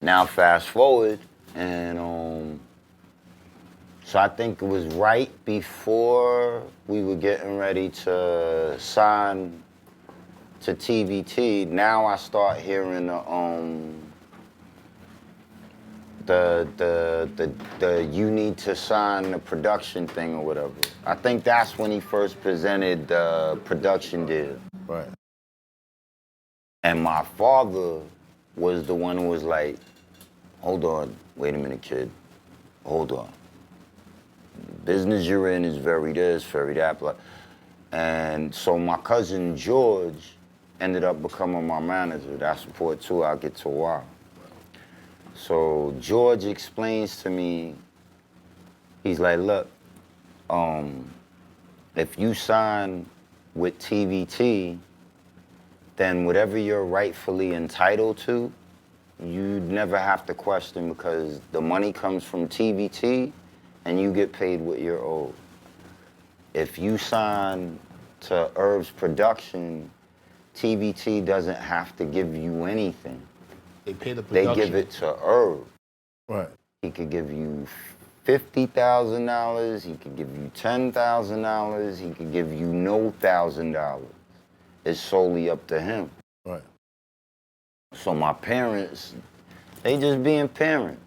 Now fast forward, and so I think it was right before we were getting ready to sign to TVT. Now I start hearing the you need to sign the production thing or whatever. I think that's when he first presented the production deal. Right. And my father was the one who was like, hold on, wait a minute, kid. Hold on. The business you're in is very this, very that. And so my cousin George ended up becoming my manager. That's part two I'll get to a while. So George explains to me, he's like, look, if you sign with TVT, then whatever you're rightfully entitled to, you never have to question because the money comes from TVT and you get paid what you're owed. If you sign to Irv's production, TVT doesn't have to give you anything. They pay the production. They give it to Irv. Right. He could give you $50,000, he could give you $10,000, he could give you no $1,000. It's solely up to him. Right. So my parents, they just being parents.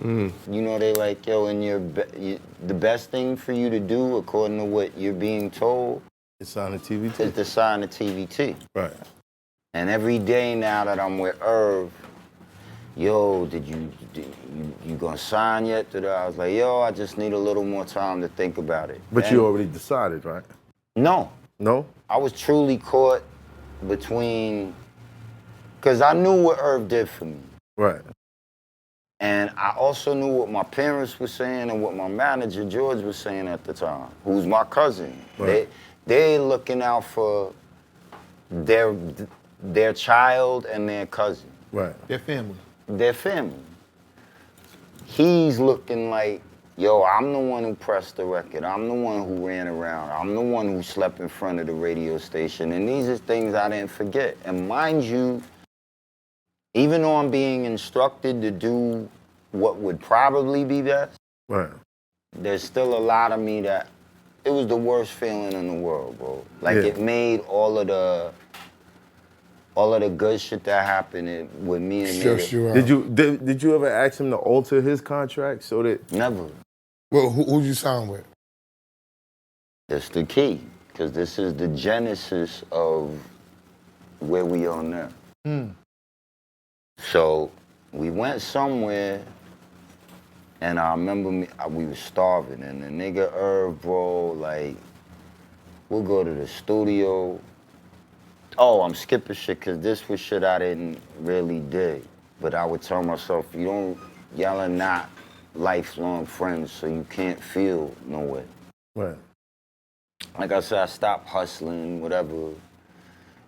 You know, they like, yo, and the best thing for you to do, according to what you're being told, It's sign the TVT. is to sign the TVT. Right. And every day now that I'm with Irv, yo, you gonna sign yet? I was like, yo, I just need a little more time to think about it. But you already decided, right? No. No? I was truly caught between, because I knew what Irv did for me. Right. And I also knew what my parents were saying and what my manager, George, was saying at the time, who's my cousin. Right. They looking out for their child and their cousin. Right. Their family. Their family. He's looking like, yo, I'm the one who pressed the record. I'm the one who ran around. I'm the one who slept in front of the radio station. And these are things I didn't forget. And mind you, even though I'm being instructed to do what would probably be best, Right. there's still a lot of me that, it was the worst feeling in the world, bro. Like, Yeah. it made all of the good shit that happened with me and Stress you out. Did you ever ask him to alter his contract so that? Never. Well, who'd you sign with? That's the key, because this is the genesis of where we are now. So we went somewhere, and I remember we were starving, and the nigga Irv, bro, like, we'll go to the studio. Oh, I'm skipping shit, because this was shit I didn't really dig. But I would tell myself, y'all are not lifelong friends, so you can't feel no way. Right. Like I said, I stopped hustling, whatever.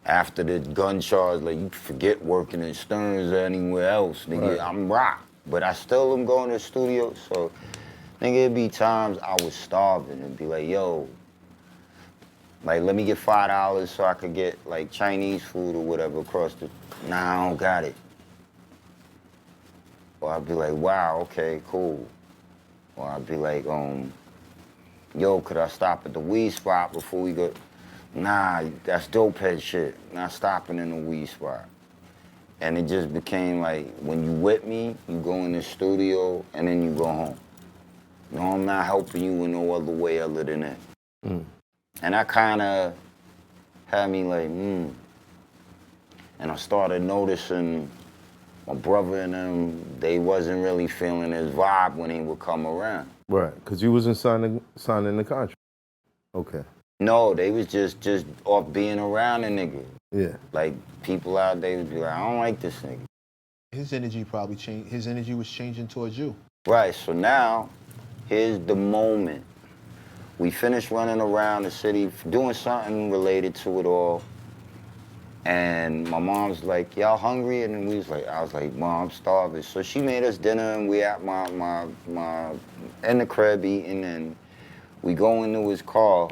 After the gun charge, like, you forget working in Stearns or anywhere else, nigga. Right. I'm rock, but I still am going to the studio, so, nigga, it'd be times I was starving and be like, yo, like, let me get $5 so I could get, like, Chinese food or whatever across the, nah, I don't got it. Or I'd be like, wow, okay, cool. Or I'd be like, yo, could I stop at the weed spot before we go? Nah, that's dope head shit. Not stopping in the weed spot. And it just became like, when you with me, you go in the studio and then you go home. No, I'm not helping you in no other way other than that. And that kind of had me like, And I started noticing my brother and them, they wasn't really feeling his vibe when he would come around. Right. Because you wasn't signing the contract. Okay. No, they was just off being around a nigga. Yeah. Like, people out there would be like, I don't like this nigga. His energy probably changed. His energy was changing towards you. Right, so now, here's the moment. We finished running around the city, doing something related to it all. And my mom's like, y'all hungry? And then I was like, Mom, I'm starving. So she made us dinner and we at my in the crib eating, and we go into his car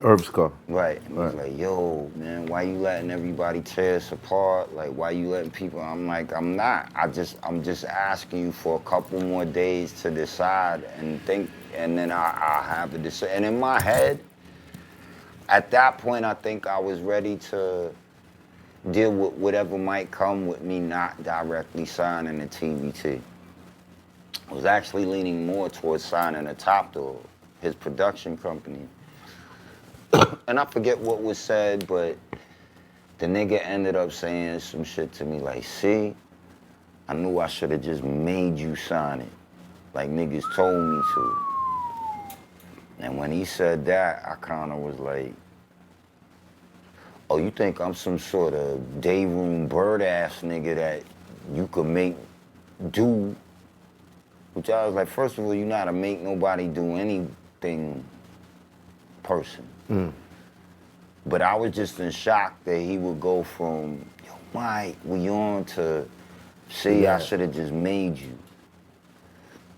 Irv's car. Right. And he's like, yo, man, why you letting everybody tear us apart? Like, why you letting people? I'm like, I'm not. I'm just asking you for a couple more days to decide and think, and then I'll have a decision. And in my head, at that point, I think I was ready to deal with whatever might come with me not directly signing the TBT. I was actually leaning more towards signing a Top Dog, his production company. And I forget what was said, but the nigga ended up saying some shit to me like, see, I knew I should have just made you sign it. Like niggas told me to. And when he said that, I kind of was like, oh, you think I'm some sort of day room bird ass nigga that you could make do? Which I was like, first of all, you know how to make nobody do anything person. But I was just in shock that he would go from, yo, Mike, we on to, see, I should have just made you.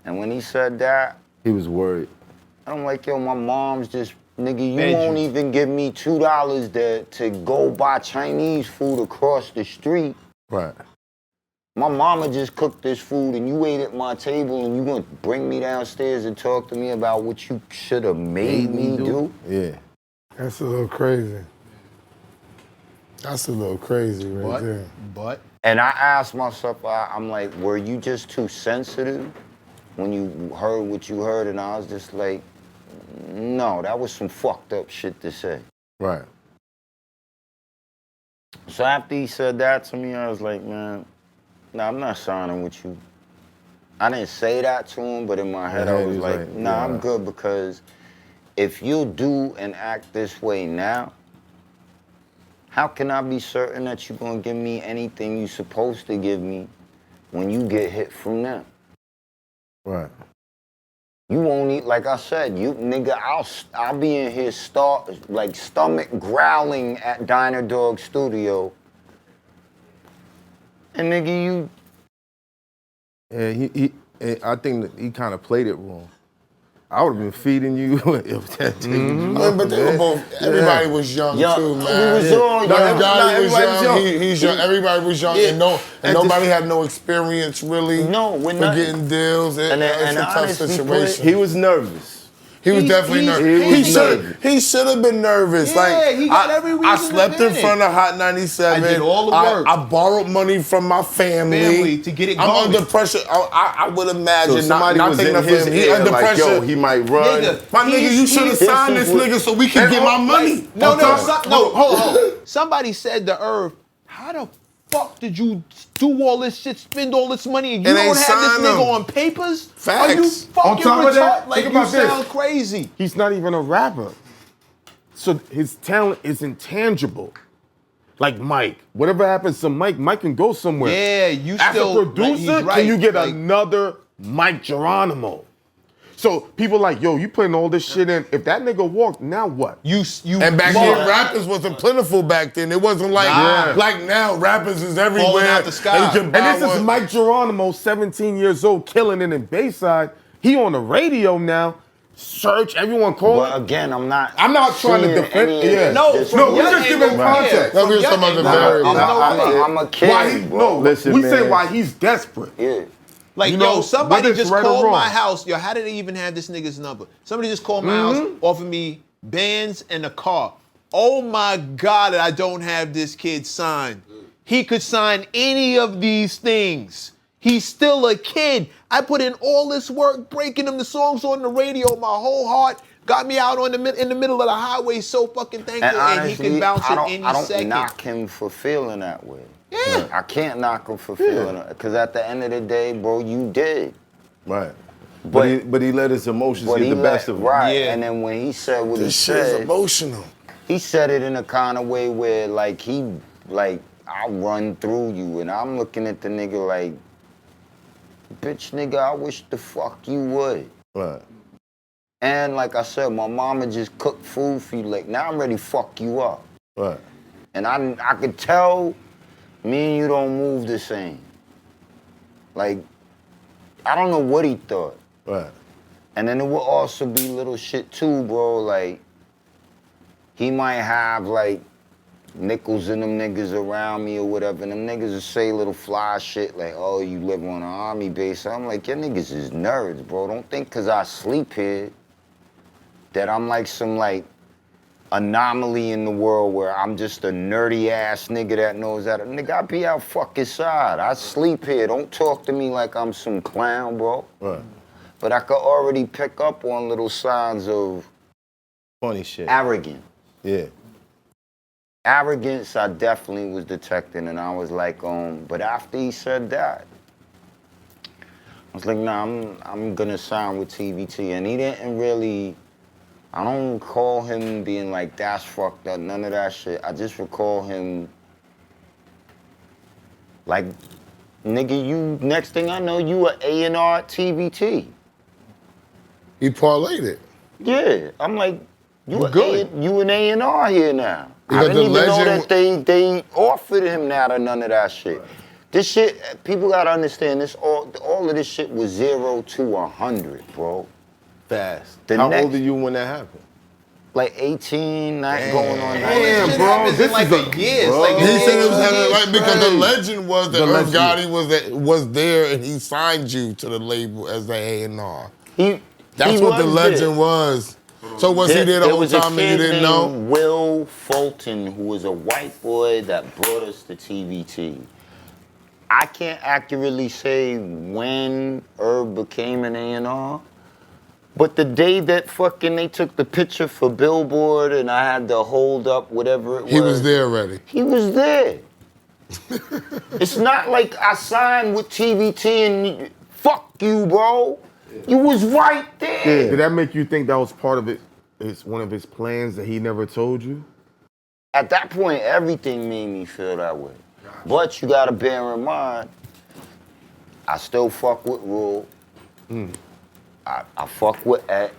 And when he said that, He was worried. I'm like, yo, my mom's just, nigga, you won't even give me $2 to go buy Chinese food across the street. Right. My mama just cooked this food and you ate at my table and you gonna bring me downstairs and talk to me about what you should have made me do? Yeah. That's a little crazy. That's a little crazy right there. But And I asked myself, I'm like, were you just too sensitive when you heard what you heard? And I was just like, no, that was some fucked up shit to say. Right. So after he said that to me, I was like, man, nah, I'm not signing with you. I didn't say that to him, but in my head I was like, nah, I'm good, because if you do and act this way now, how can I be certain that you're gonna give me anything you're supposed to give me when you get hit from them? Right. You won't eat, like I said, you nigga, I'll be in here stomach growling at Diner Dog Studio. And nigga, you. Yeah, I think that he kind of played it wrong. I would have been feeding you if that taken you. But they were both, everybody was young too, man. We was all young. Everybody was everybody young. was young. He's young. Everybody was young, and nobody had no experience really. No, we're for not getting deals. It's a tough honestly, situation. He was nervous. He was definitely nervous. He should have been nervous. Yeah, like he got every reason I to slept in panic. front of Hot 97. I did all the work. I borrowed money from my family To get it I'm going. under pressure. I would imagine So somebody not was taking in up his for him. He ear under like, pressure. yo, he might run. Nigga, My nigga, you should have signed this nigga so we could get my money. No, hold on. Somebody said to Irv, how the fuck did you do all this shit, spend all this money, and you And don't ain't have this sign nigga them. on papers? Facts. Are you On fucking top of that, retarded? Like, think you about this. sound crazy. He's not even a rapper. So his talent is intangible. Like Mike. Whatever happens to Mike, Mike can go somewhere. Yeah, you As still. a producer, he's right. can you get Like, another Mike Geronimo? So people like, yo, you putting all this shit in. If that nigga walked, now what? You And back then, rappers wasn't plentiful back then. It wasn't like like now. Rappers is everywhere. out the sky. And you can buy And this is Mike Geronimo, 17 years old, killing it in Bayside. He on the radio now. Search, everyone call But it. again, I'm not trying to seeing defend. any of Yeah. this. No, This from No, is- we're your just angle, giving yeah, context. from There's your some other angle, variables. I'm a kid, Why he, bro. no, Listen, we say man. why he's desperate. Yeah. Like, You know, yo, somebody whether it's just right or called wrong. my house. Yo, how did they even have this nigga's number? Somebody just called my house, offered me bands and a car. Oh my God, I don't have this kid signed. He could sign any of these things. He's still a kid. I put in all this work breaking him the songs on the radio, my whole heart. Got me out in the middle of the highway, so fucking thankful, And and honestly, he can bounce I at don't, any I don't second. knock him for feeling that way. Yeah. I can't knock him for feeling it. Because at the end of the day, bro, you did. Right. But he let his emotions But get he the best let, of him. right. Yeah. And then when he said what This he shit is said, emotional. he said it in a kind of way where like I'll run through you, and I'm looking at the nigga like, bitch nigga, I wish the fuck you would. Right. And like I said, my mama just cooked food for you. Like, now I'm ready to fuck you up. Right. And I could tell me and you don't move the same. Like, I don't know what he thought. Right. And then it would also be little shit too, bro. Like, he might have like nickels in them niggas around me or whatever, and them niggas will say little fly shit like, oh, you live on an army base. I'm like, your niggas is nerds, bro. Don't think cause I sleep here that I'm like some like anomaly in the world where I'm just a nerdy ass nigga that knows that. Nigga, I be out fucking side. I sleep here. Don't talk to me like I'm some clown, bro. Right. But I could already pick up on little signs of Funny shit. arrogance. Yeah. Arrogance, I definitely was detecting, and I was like, but after he said that, I was like, nah, I'm gonna sign with TVT, and he didn't really. I don't recall him being like, that's fucked up, none of that shit. I just recall him like, nigga, you, next thing I know, you a A&R at TVT. He parlayed it. Yeah, I'm like, you good. You an A&R here now. I Because didn't the even know legend- that they offered him that or none of that shit. This shit, people gotta understand this, all of this shit was 0 to 100, bro. Fast. The How next- old are you when that happened? Like 18, not going on 19. Damn, Shit bro, happens this in like is a year. It's like He said it was years having, like, because the straight. legend was that The Irv legend. Gotti was there and he signed you to the label as the A&R. That's he what the was legend there. was. So was he there the whole was a time and you kid didn't named know? Will Fulton, who was a white boy that brought us to TVT. I can't accurately say when Irv became an A&R, but the day that fucking they took the picture for Billboard and I had to hold up whatever it was. He was there already. He was there. It's not like I signed with TVT and fuck you, bro. You was right there. Did that make you think that was part of it? It's one of his plans that he never told you? At that point, everything made me feel that way. But you gotta bear in mind, I still fuck with Rule. I fuck with X.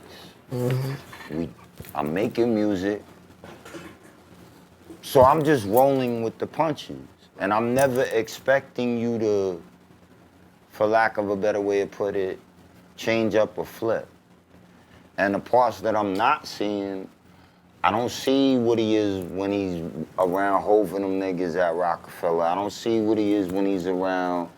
I'm making music. So I'm just rolling with the punches. And I'm never expecting you to, for lack of a better way to put it, change up or flip. And the parts that I'm not seeing, I don't see what he is when he's around Hoffa and them niggas at Rockefeller. I don't see what he is when he's around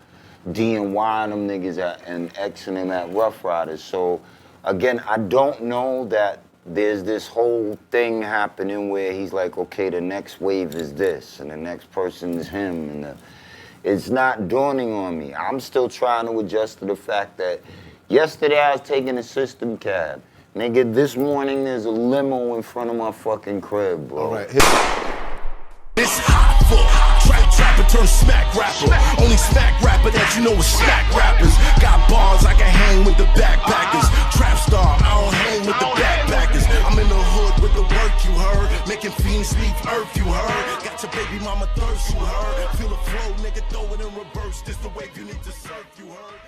D&Y and them niggas and X and them at Rough Riders. So again, I don't know that there's this whole thing happening where he's like, okay, the next wave is this and the next person is him. And it's not dawning on me. I'm still trying to adjust to the fact that yesterday I was taking a system cab. Nigga, this morning there's a limo in front of my fucking crib, bro. All right. It's hot for trapper turn smack rapper. Only smack rapper that you know is smack rappers. Got bars, I can hang with the backpackers. Trap star, I don't hang with the backpackers. I'm in the hood with the work you heard. Making fiends leave earth you heard. Got your baby mama thirst you heard. Feel the flow, nigga, throw it in reverse. This the wave you need to surf you heard.